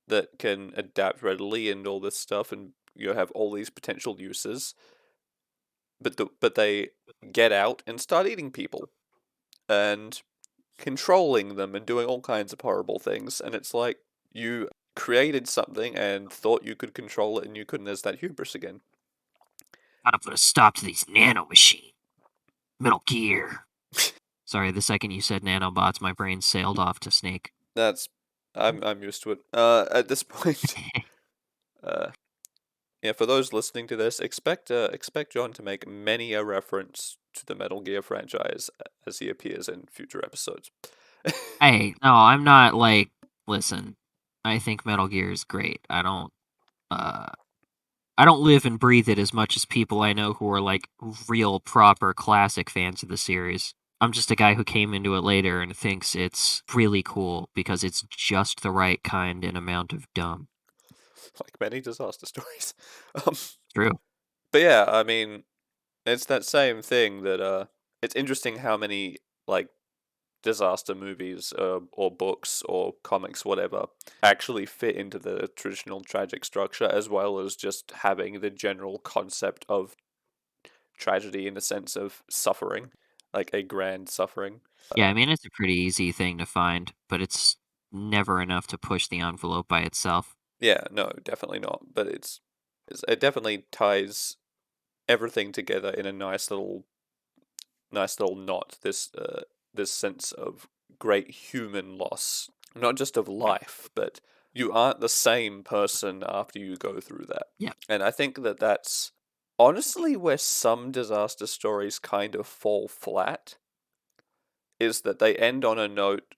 S1: that can adapt readily and all this stuff, and you have all these potential uses. But they get out and start eating people and controlling them and doing all kinds of horrible things. And it's like you created something and thought you could control it, and you couldn't. There's that hubris again.
S2: Gotta put a stop to these nanomachines. Metal Gear. Sorry, the second you said nanobots, my brain sailed off to Snake.
S1: That's I'm used to it. At this point, uh, yeah. For those listening to this, expect John to make many a reference to the Metal Gear franchise as he appears in future episodes.
S2: Hey, no, I'm not like. Listen, I think Metal Gear is great. Uh, I don't live and breathe it as much as people I know who are like real proper classic fans of the series. I'm just a guy who came into it later and thinks it's really cool because it's just the right kind and amount of dumb.
S1: Like many disaster stories. Um,
S2: True.
S1: but yeah, I mean, it's that same thing that it's interesting how many like disaster movies or books or comics, whatever, actually fit into the traditional tragic structure as well as just having the general concept of tragedy in the sense of suffering, like a grand suffering.
S2: Yeah, I mean, it's a pretty easy thing to find, but it's never enough to push the envelope by itself.
S1: Yeah, no, definitely not. But it definitely ties everything together in a nice little knot. This sense of great human loss, not just of life, but you aren't the same person after you go through that.
S2: Yeah.
S1: And I think that that's honestly where some disaster stories kind of fall flat, is that they end on a note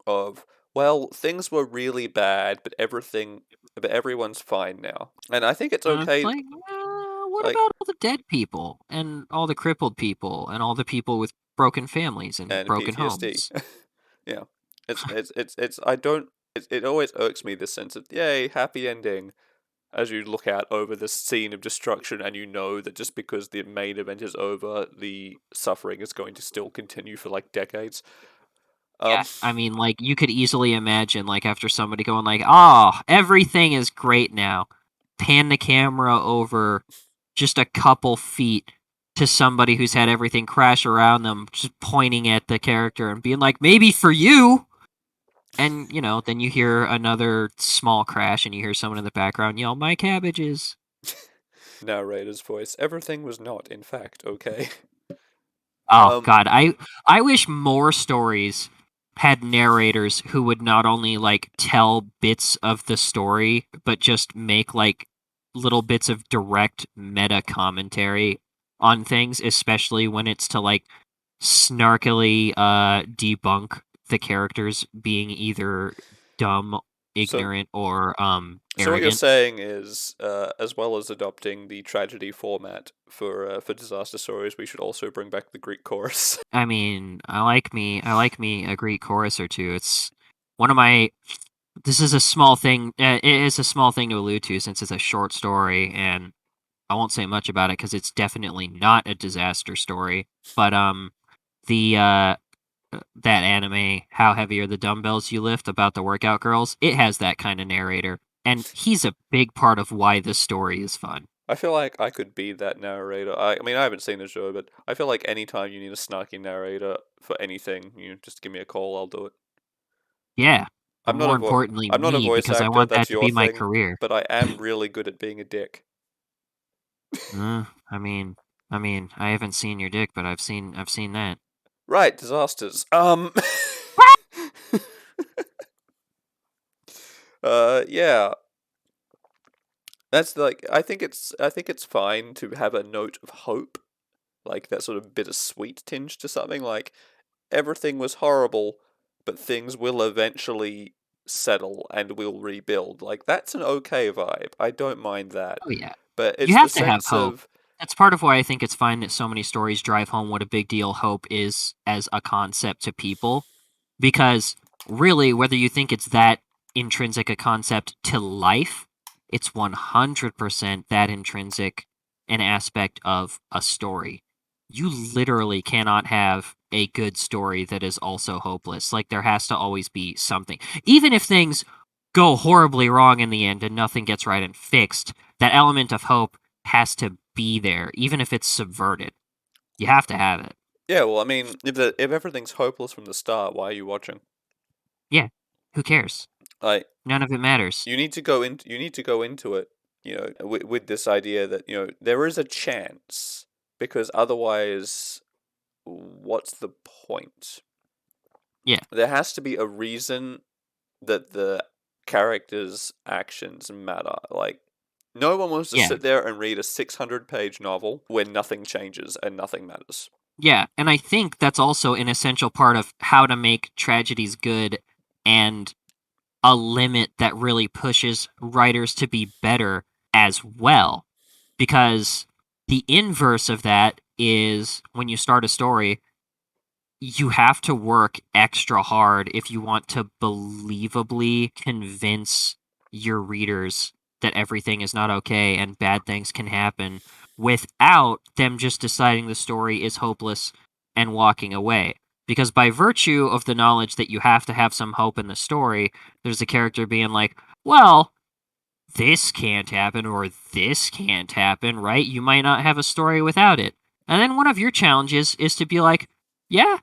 S1: of, well, things were really bad, but everyone's fine now. And I think it's
S2: It's
S1: okay,
S2: like, what
S1: like,
S2: about all the dead people and all the crippled people and all the people with broken families and
S1: and
S2: broken
S1: PTSD.
S2: homes?
S1: Yeah, I don't. It always irks me, this sense of yay, happy ending, as you look out over this scene of destruction, and you know that just because the main event is over, the suffering is going to still continue for like decades. Um,
S2: Yeah, I mean, like, you could easily imagine, like, after somebody going like, "Oh, everything is great now." Pan the camera over just a couple feet to somebody who's had everything crash around them, just pointing at the character and being like, "Maybe for you." And, then you hear another small crash and you hear someone in the background yell, "My cabbages."
S1: narrator's voice. Everything was not, in fact, okay.
S2: Oh
S1: Um,
S2: god, I wish more stories had narrators who would not only like tell bits of the story, but just make like little bits of direct meta commentary on things, especially when it's to like snarkily debunk the characters being either dumb,
S1: So,
S2: ignorant, or
S1: so what you're
S2: arrogant.
S1: saying is, as well as adopting the tragedy format for disaster stories, we should also bring back the Greek chorus.
S2: I mean, I like me a Greek chorus or two. It's one of my. This is a small thing. It is a small thing to allude to since it's a short story, and I won't say much about it because it's definitely not a disaster story. But the that anime, How Heavy Are the Dumbbells You Lift, about the workout girls, it has that kind of narrator, and he's a big part of why this story is fun.
S1: I feel like I could be that narrator. I mean, I haven't seen the show, but I feel like anytime you need a snarky narrator for anything, you just give me a call, I'll do it.
S2: Yeah, but
S1: I'm not
S2: more
S1: a vo-
S2: importantly,
S1: I'm not a
S2: me,
S1: voice
S2: because I
S1: actor,
S2: want
S1: that's
S2: that to
S1: your
S2: be my
S1: thing,
S2: career.
S1: but I am really good at being a dick.
S2: I mean, I haven't seen your dick, but I've seen that.
S1: Right, disasters. Yeah. That's like I think it's fine to have a note of hope, like that sort of bittersweet tinge to something like everything was horrible, but things will eventually settle and we'll rebuild. Like that's an okay vibe. I don't mind that.
S2: Oh yeah,
S1: But
S2: you
S1: it's the
S2: have to have
S1: sense
S2: hope.
S1: of
S2: That's part of why I think it's fine that so many stories drive home what a big deal hope is as a concept to people. Because really, whether you think it's that intrinsic a concept to life, it's 100% that intrinsic an aspect of a story. You literally cannot have a good story that is also hopeless. Like, there has to always be something. Even if things go horribly wrong in the end and nothing gets right and fixed, that element of hope has to be there, even if it's subverted. You have to have it.
S1: yeah, well, I mean, if everything's hopeless from the start, why are you watching?
S2: Yeah. Who cares?
S1: Like
S2: None of it matters.
S1: you need to go into it, with this idea that, there is a chance because otherwise what's the point?
S2: Yeah.
S1: There has to be a reason that the characters' actions matter. Like, no one wants to
S2: Yeah.
S1: sit there and read a 600-page novel where nothing changes and nothing matters.
S2: Yeah, and I think that's also an essential part of how to make tragedies good and a limit that really pushes writers to be better as well. Because the inverse of that is when you start a story, you have to work extra hard if you want to believably convince your readers that everything is not okay and bad things can happen without them just deciding the story is hopeless and walking away. Because by virtue of the knowledge that you have to have some hope in the story, there's a character being like, well, this can't happen or this can't happen, right? You might not have a story without it. And then one of your challenges is to be like, yeah,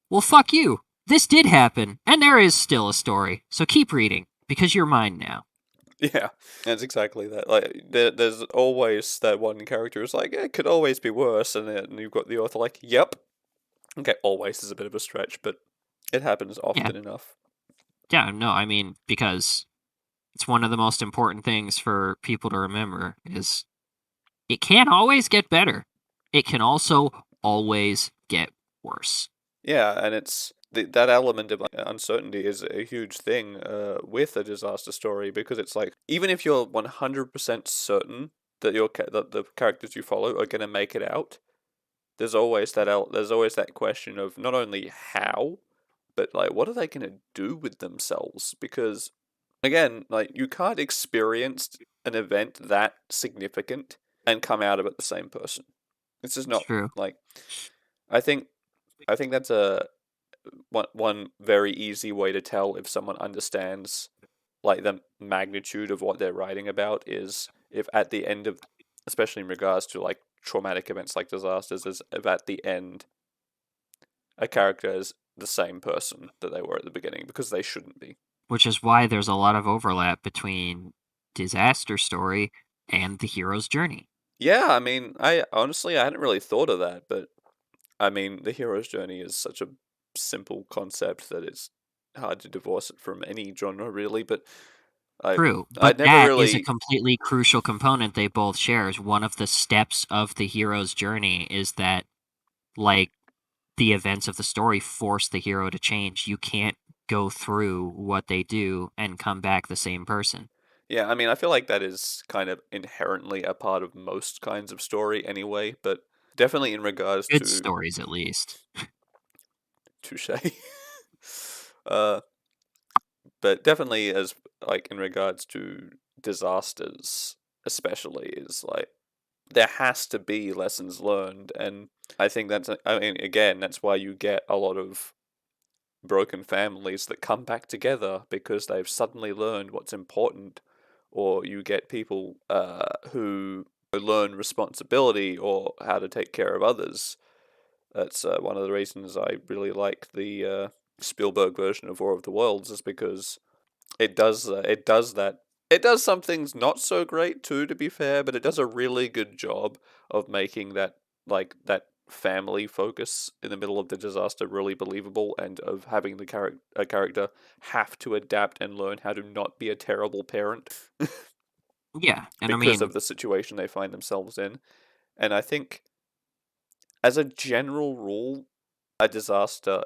S2: well, fuck you. This did happen, and there is still a story. So keep reading, because you're mine now.
S1: Yeah, that's exactly that. Like, there's always that one character who's like, it could always be worse, and then you've got the author like, yep. Okay, always is a bit of a stretch, but it happens
S2: Yeah,
S1: often enough.
S2: yeah, no, I mean, because it's one of the most important things for people to remember is it can't always get better. It can also always get worse.
S1: Yeah, and that element of uncertainty is a huge thing with a disaster story because it's like even if you're 100% certain that that the characters you follow are going to make it out, there's always that question of not only how, but like what are they going to do with themselves? Because again, like you can't experience an event that significant and come out of it the same person. It's just
S2: It's
S1: not
S2: true.
S1: like I think I think that's a one very easy way to tell if someone understands like the magnitude of what they're writing about is if at the end of, especially in regards to like traumatic events like disasters, is if at the end a character is the same person that they were at the beginning because they shouldn't be.
S2: Which is why there's a lot of overlap between disaster story and the hero's journey.
S1: Yeah, I mean, I hadn't really thought of that, but I mean, the hero's journey is such a simple concept that it's hard to divorce it from any genre really, but I
S2: True,
S1: I
S2: but
S1: never
S2: that is a
S1: really
S2: completely crucial component they both share. Is one of the steps of the hero's journey is that, like, the events of the story force the hero to change. You can't go through what they do and come back the same person.
S1: Yeah, I mean, I feel like that is kind of inherently a part of most kinds of story anyway, but definitely in regards
S2: Good
S1: to
S2: stories, at least.
S1: touche. uh, but definitely as like in regards to disasters, especially is like there has to be lessons learned, and I think I mean, again, that's why you get a lot of broken families that come back together because they've suddenly learned what's important, or you get people who learn responsibility or how to take care of others. That's one of the reasons I really like the Spielberg version of War of the Worlds, is because it does that. It does some things not so great too, to be fair, but it does a really good job of making that family focus in the middle of the disaster really believable, and of having a character have to adapt and learn how to not be a terrible parent
S2: Yeah, and I
S1: because
S2: mean,
S1: of the situation they find themselves in. And I think, as a general rule, a disaster,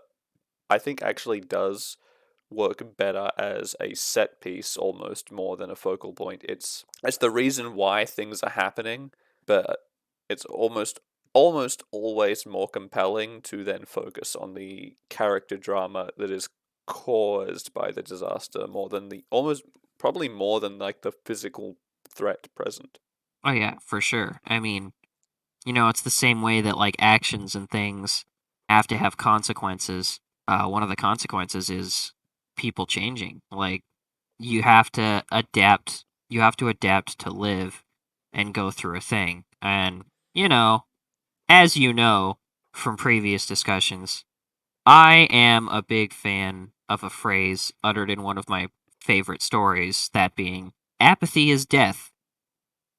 S1: I think, actually does work better as a set piece almost more than a focal point. It's the reason why things are happening, but it's almost always more compelling to then focus on the character drama that is caused by the disaster more than the almost probably more than like the physical threat present.
S2: oh yeah, for sure. I mean, it's the same way that like actions and things have to have consequences. One of the consequences is people changing. Like you have to adapt. You have to adapt to live and go through a thing. And you know, as you know from previous discussions, I am a big fan of a phrase uttered in one of my favorite stories, that being apathy is death.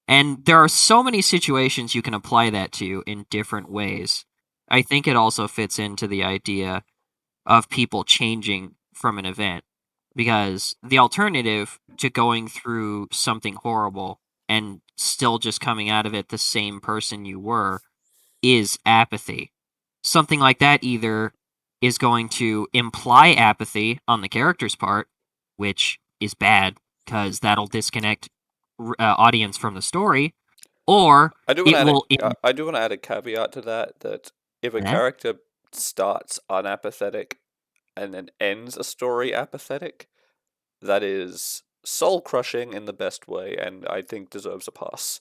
S2: And there are so many situations you can apply that to in different ways. I think it also fits into the idea of people changing from an event, because the alternative to going through something horrible and still just coming out of it the same person you were is apathy. Something like that either is going to imply apathy on the character's part, which is bad because that'll disconnect audience from the story, or it will.
S1: I do want to add a caveat to that, that if a
S2: That
S1: character starts unapathetic and then ends a story apathetic, that is soul crushing in the best way, and I think deserves a pass.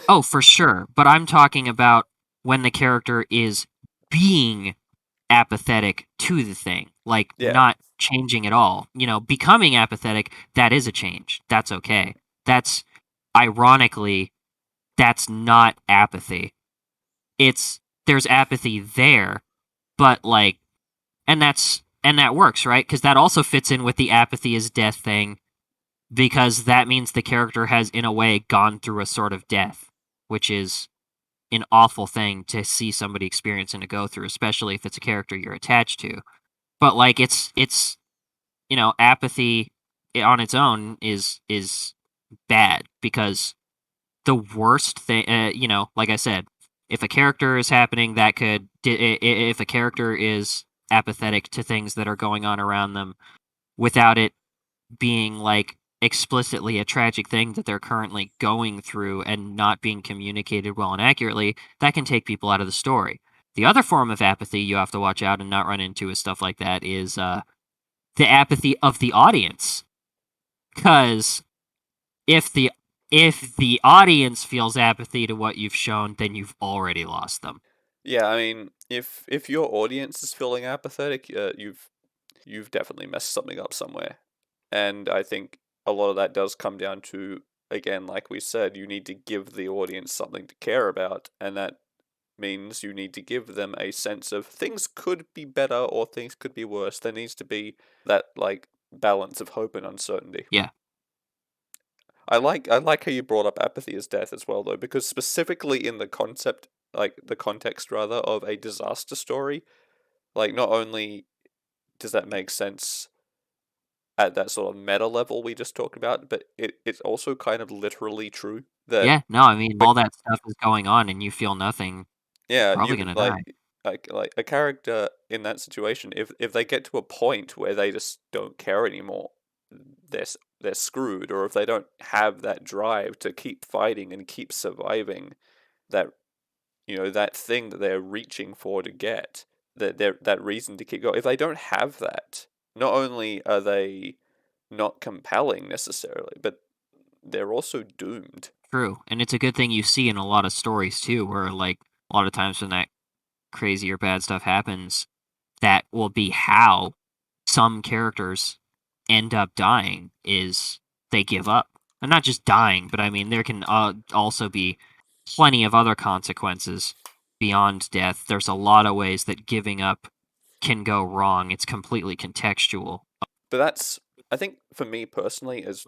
S2: Oh, for sure. But I'm talking about when the character is being apathetic to the thing, like
S1: Yeah,
S2: not changing at all. Becoming apathetic, that is a change. That's okay. That's ironically, that's not apathy. It's There's apathy there, but like, and that works, right? Because that also fits in with the apathy is death thing, because that means the character has, in a way, gone through a sort of death, which is an awful thing to see somebody experience and to go through, especially if it's a character you're attached to. But like it's apathy on its own is bad, because the worst thing, like I said, if a character is happening that could if a character is apathetic to things that are going on around them without it being like explicitly a tragic thing that they're currently going through and not being communicated well and accurately, that can take people out of the story. The other form of apathy you have to watch out and not run into is stuff like that is the apathy of the audience. Because if the if the audience feels apathy to what you've shown, then you've already lost them.
S1: yeah. I mean, if your audience is feeling apathetic, you've definitely messed something up somewhere, and I think a lot of that does come down to, again, like we said, you need to give the audience something to care about, and that means you need to give them a sense of things could be better or things could be worse. There needs to be that like balance of hope and uncertainty.
S2: Yeah,
S1: I like how you brought up apathy as death as well, though, because specifically in the concept, like the context rather, of a disaster story, like not only does that make sense at that sort of meta level we just talked about, but it's also kind of literally true that
S2: yeah. No, I mean,
S1: but
S2: all that stuff is going on, and you feel nothing. You're
S1: yeah,
S2: probably
S1: you
S2: gonna
S1: like
S2: die.
S1: like a character in that situation, if they get to a point where they just don't care anymore, they're screwed. Or if they don't have that drive to keep fighting and keep surviving, that that thing that they're reaching for to get, that reason to keep going. If they don't have that, not only are they not compelling necessarily, but they're also doomed.
S2: True, and it's a good thing you see in a lot of stories too, where like a lot of times when that crazy or bad stuff happens, that will be how some characters end up dying is they give up. And not just dying, but I mean there can also be plenty of other consequences beyond death. There's a lot of ways that giving up can go wrong. It's completely contextual.
S1: But that's, I think for me personally, is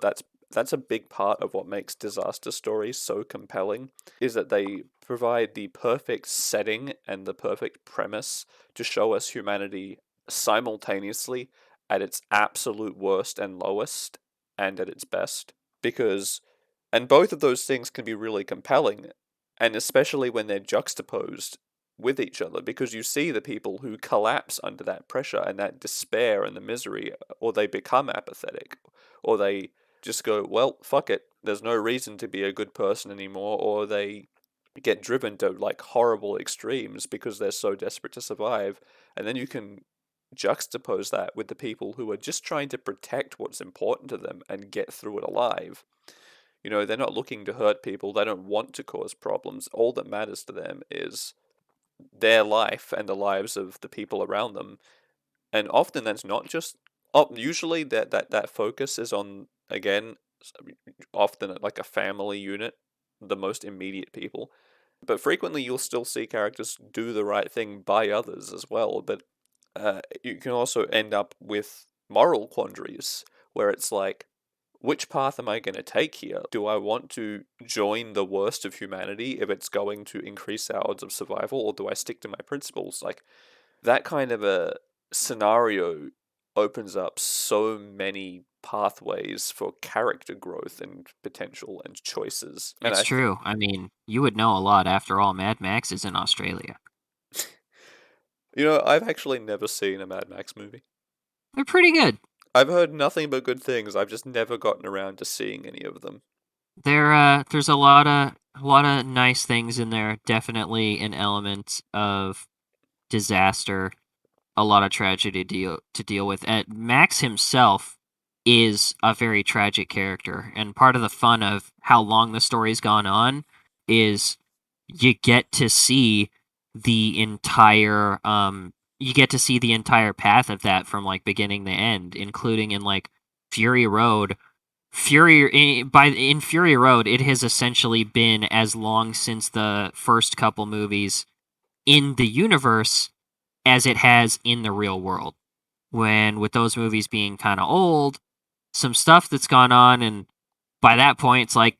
S1: that's a big part of what makes disaster stories so compelling, is that they provide the perfect setting and the perfect premise to show us humanity simultaneously at its absolute worst and lowest and at its best. Because and both of those things can be really compelling, and especially when they're juxtaposed with each other, because you see the people who collapse under that pressure and that despair and the misery, or they become apathetic, or they just go, well, fuck it, there's no reason to be a good person anymore, or they get driven to like horrible extremes because they're so desperate to survive. And then you can juxtapose that with the people who are just trying to protect what's important to them and get through it alive. They're not looking to hurt people, they don't want to cause problems. All that matters to them is their life and the lives of the people around them. And often that's not just usually that focus is on, again, often like a family unit, the most immediate people. But frequently you'll still see characters do the right thing by others as well. But you can also end up with moral quandaries where it's like, which path am I going to take here? Do I want to join the worst of humanity if it's going to increase our odds of survival, or do I stick to my principles? Like, that kind of a scenario opens up so many pathways for character growth and potential and choices. And
S2: It's true. I mean, you would know a lot after all. Mad Max is in Australia.
S1: I've actually never seen a Mad Max movie.
S2: They're pretty good.
S1: I've heard nothing but good things. I've just never gotten around to seeing any of them.
S2: There's a lot of nice things in there. Definitely an element of disaster, a lot of tragedy to deal with. Max himself is a very tragic character, and part of the fun of how long the story's gone on is you get to see the entire you get to see the entire path of that from like beginning to end, including in like Fury Road. In Fury Road, it has essentially been as long since the first couple movies in the universe as it has in the real world. When with those movies being kind of old, some stuff that's gone on, and by that point, it's like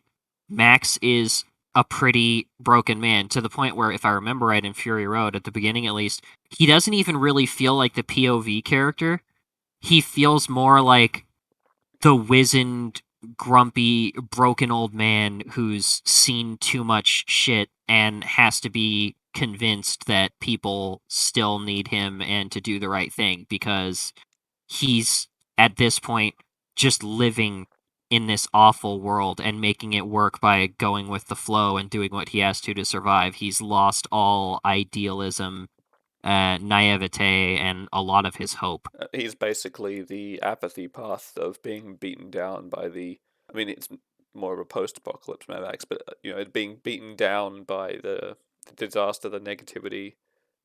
S2: Max is a pretty broken man to the point where, if I remember right, in Fury Road, at the beginning at least, he doesn't even really feel like the POV character. He feels more like the wizened, grumpy, broken old man who's seen too much shit and has to be convinced that people still need him and to do the right thing because he's at this point just living in this awful world and making it work by going with the flow and doing what he has to survive. He's lost all idealism, naivete, and a lot of his hope.
S1: He's basically the apathy path of being beaten down by the. I mean, it's more of a post-apocalypse Mad Max, but being beaten down by the disaster, the negativity,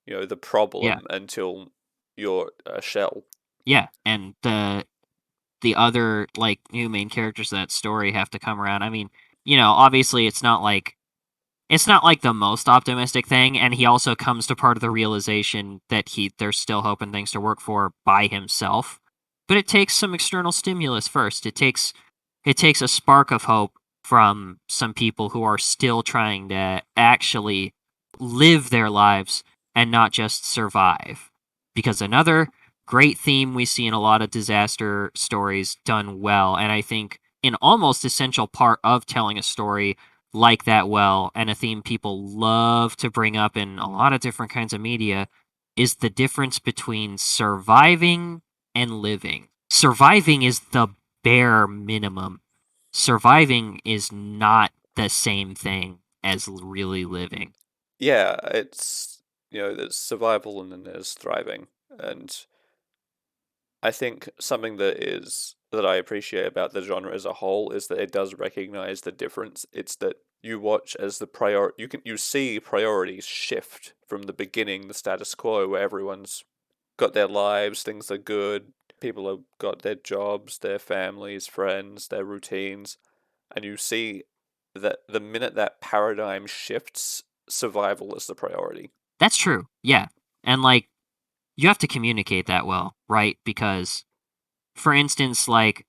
S1: the
S2: Yeah,
S1: problem until you're a shell.
S2: yeah, and the other like new main characters of that story have to come around. I mean, obviously it's not like the most optimistic thing, and he also comes to part of the realization that there's still hope and things to work for by himself. But it takes some external stimulus first. It takes a spark of hope from some people who are still trying to actually live their lives and not just survive. Because another great theme we see in a lot of disaster stories done well, and I think an almost essential part of telling a story like that well, and a theme people love to bring up in a lot of different kinds of media, is the difference between surviving and living. Surviving is the bare minimum. Surviving is not the same thing as really living.
S1: Yeah, it's there's survival and then there's thriving, and I think something that I appreciate about the genre as a whole is that it does recognize the difference. It's that you watch as you see priorities shift from the beginning, the status quo where everyone's got their lives, things are good, people have got their jobs, their families, friends, their routines, and you see that the minute that paradigm shifts, survival is the priority.
S2: That's true. Yeah. And like you have to communicate that well, right? Because for instance, like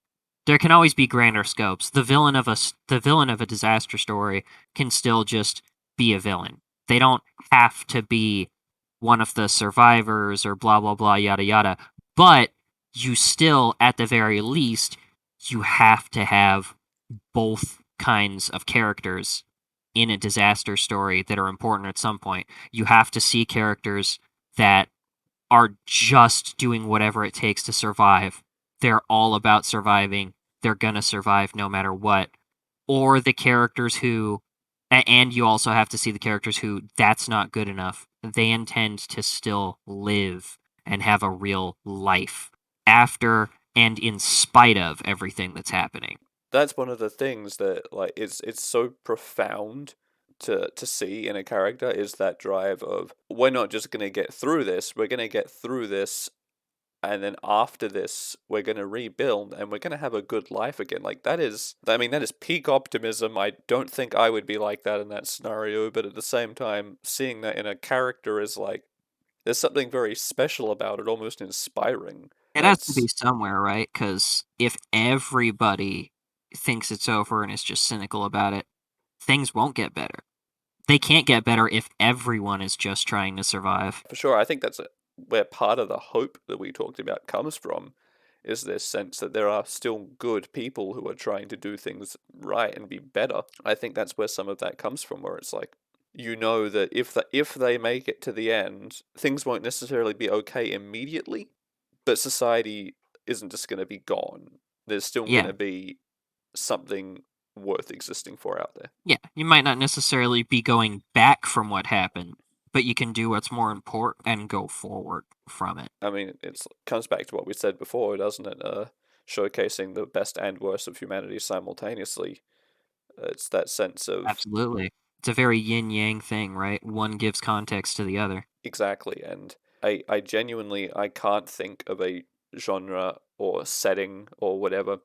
S2: there can always be grander scopes. The villain of a disaster story can still just be a villain. They don't have to be one of the survivors or blah blah blah yada yada. But you still, at the very least, you have to have both kinds of characters in a disaster story that are important at some point. You have to see characters that are just doing whatever it takes to survive. They're all about surviving. They're going to survive no matter what. Or the characters who, and you also have to see the characters who that's not good enough. They intend to still live and have a real life after and in spite of everything that's happening.
S1: That's one of the things that like it's so profound to see in a character is that drive of we're not just gonna get through this, we're gonna get through this and then after this we're gonna rebuild and we're gonna have a good life again. Like that is peak optimism. I don't think I would be like that in that scenario, but at the same time, seeing that in a character is like there's something very special about it, almost inspiring.
S2: It has to be
S1: That's
S2: somewhere, right? Because if everybody thinks it's over and is just cynical about it, things won't get better. They can't get better if everyone is just trying to survive.
S1: for sure. I think where part of the hope that we talked about comes from, is this sense that there are still good people who are trying to do things right and be better. I think that's where some of that comes from, where it's like that if they make it to the end, things won't necessarily be okay immediately, but society isn't just going to be gone. There's still going
S2: Yeah,
S1: to be something worth existing for out there.
S2: yeah. You might not necessarily be going back from what happened, but you can do what's more important and go forward from it.
S1: I mean, it comes back to what we said before, doesn't it? Showcasing the best and worst of humanity simultaneously. It's that sense of
S2: Absolutely. It's a very yin yang thing, right? One gives context to the other.
S1: exactly, and I genuinely I can't think of a genre or setting or whatever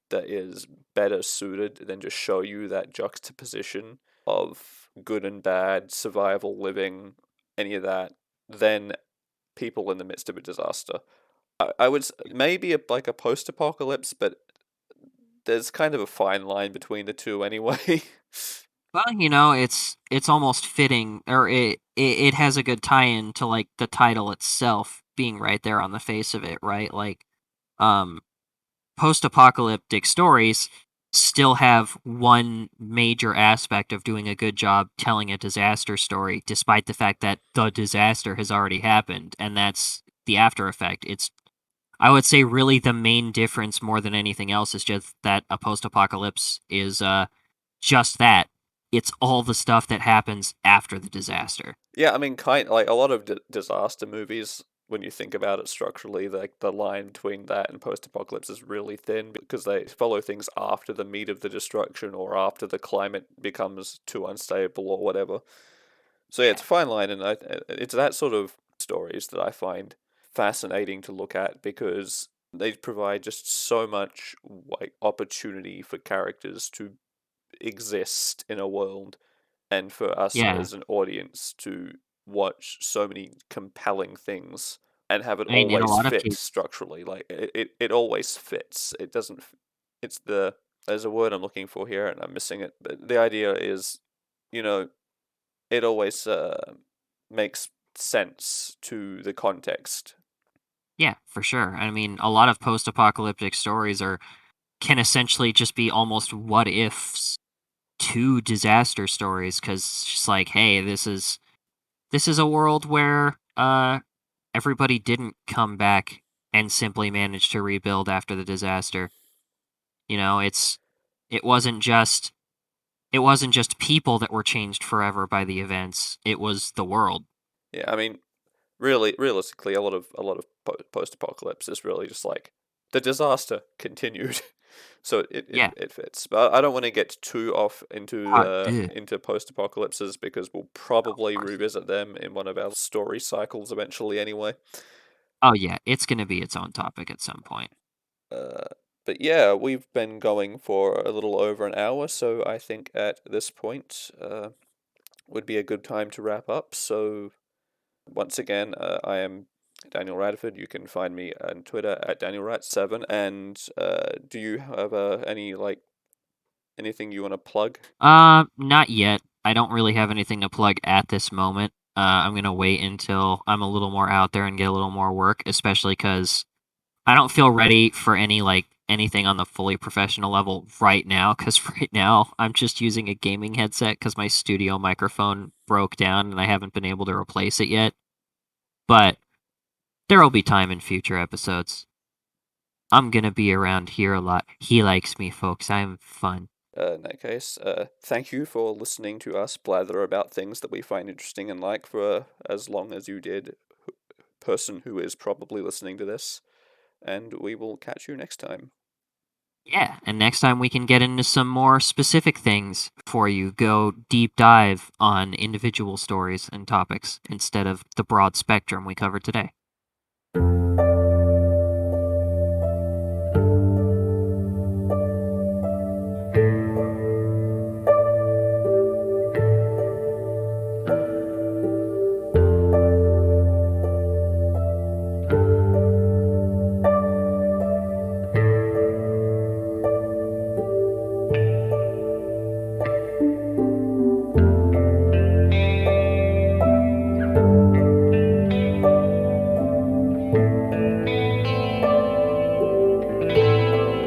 S1: that is better suited than just show you that juxtaposition of good and bad, survival, living, any of that, than people in the midst of a disaster. I would maybe like a post-apocalypse, but there's kind of a fine line between the two anyway.
S2: Well, it's almost fitting, or it has a good tie-in to like the title itself being right there on the face of it, right? Like, um, post-apocalyptic stories still have one major aspect of doing a good job telling a disaster story, despite the fact that the disaster has already happened, and that's the after effect. It's I would say really the main difference more than anything else is just that a post-apocalypse is just that. It's all the stuff that happens after the disaster.
S1: Yeah, I mean, kind like a lot of disaster movies. When you think about it structurally, like the line between that and post-apocalypse is really thin because they follow things after the meat of the destruction or after the climate becomes too unstable or whatever. So yeah, it's
S2: Yeah.
S1: a fine line, and it's that sort of stories that I find fascinating to look at because they provide just so much like opportunity for characters to exist in a world and for us
S2: Yeah.
S1: as an audience to watch so many compelling things and have it
S2: I mean, in a
S1: always
S2: lot of
S1: fit
S2: cases,
S1: structurally. Like it always fits. It doesn't. It's the there's a word I'm looking for here and I'm missing it. But the idea is, you know, it always makes sense to the context.
S2: yeah, for sure. I mean, a lot of post-apocalyptic stories are can essentially just be almost what ifs to disaster stories because it's just like, hey, this is a world where everybody didn't come back and simply manage to rebuild after the disaster. You know, it wasn't just it wasn't just people that were changed forever by the events. It was the world.
S1: Yeah, I mean, really, realistically, a lot of post-apocalypse is really just like the disaster continued, so
S2: Yeah.
S1: it fits. But I don't want to get too off
S2: Ugh,
S1: into post-apocalypses because we'll
S2: of
S1: probably
S2: course.
S1: revisit them in one of our story cycles eventually anyway.
S2: Oh yeah, it's gonna be its own topic at some point.
S1: Uh, but yeah, we've been going for a little over an hour, so I think at this point would be a good time to wrap up. So once again, I am Daniel Radford. You can find me on Twitter at DanielRat7. And do you have anything you want to plug?
S2: Not yet. I don't really have anything to plug at this moment. I'm gonna wait until I'm a little more out there and get a little more work, especially because I don't feel ready for anything on the fully professional level right now. Because right now I'm just using a gaming headset because my studio microphone broke down and I haven't been able to replace it yet. But there will be time in future episodes. I'm gonna be around here a lot. He likes me, folks. I'm fun.
S1: In that case, thank you for listening to us blather about things that we find interesting and like for as long as you did, person who is probably listening to this. And we will catch you next time.
S2: Yeah, and next time we can get into some more specific things for you. Go deep dive on individual stories and topics instead of the broad spectrum we covered today.